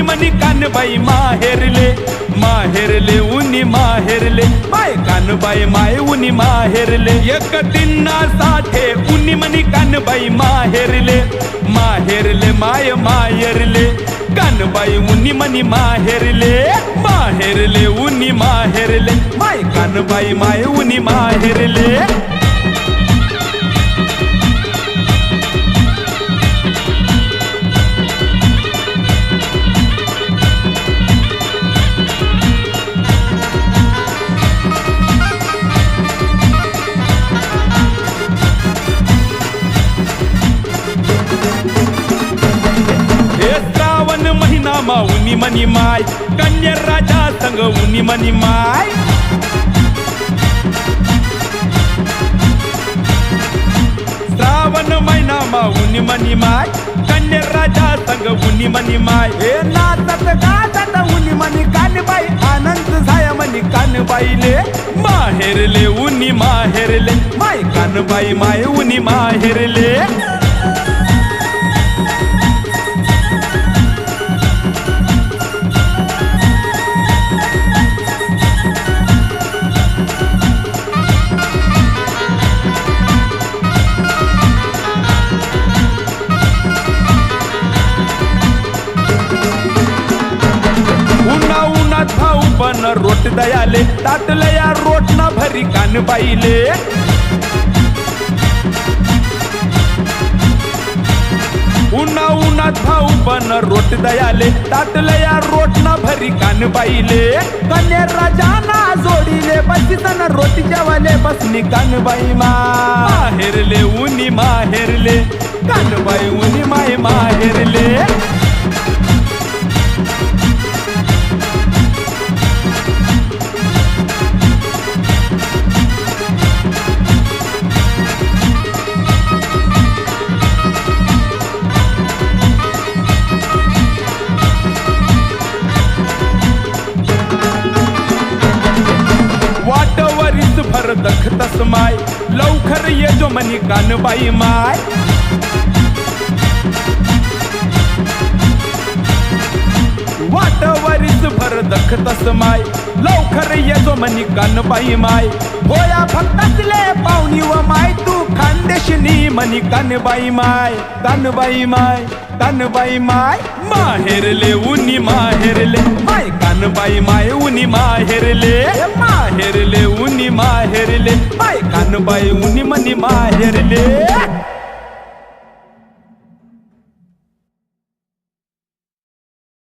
मनी कानबाई माहेरले माहेरले उनी माहेरले माय कानबाई माय उनी माहेरले एक दिना साठे उनी मनी कानबाई माहेरले माहेरले माय माहेरले कानबाई उनी मनी माहेरले माहेरले उनी माहेरले माय कानबाई माय उनी माहेरले उनी मनी माय कन्या राजा संग उनी मनी माय श्रावण महिना मा उनी मनी माय कन्या राजा संग उनी मनी माय हे नाचत गाजत उनी मनी कानबाई आनंद झाया मनी कानबाईले माहेरले उनी माहेरले माय कानबाई माय उनी माहेरले भाऊ बन रोट दयाले ताटलया रोट न भरी कानबाईले उन्हा उन्हात भाऊ बन रोट दयाले ताटलया रोट न भरी कानबाईले कन्या राजाना जोडीले बसीसन रोटी जेवाले बसनी कानबाई माहेरले उनी माहेरले कानबाई उनी माय माहेरले भर दखतस माय लवकर ये जो मनी कानबाई माय वाटवरीस भर दखतस माय लवकर ये जो मनी कानबाई माय होया भक्तातले पाहुणी व माय तू खानदेशनी मनी कानबाई माय कानबाई माय कानबाई माय माहेरले उनी माहेरले माय कानबाई माय उनी माहेरले माहेरले उनी माहेरले माय कानबाई उनी मनी माहेरले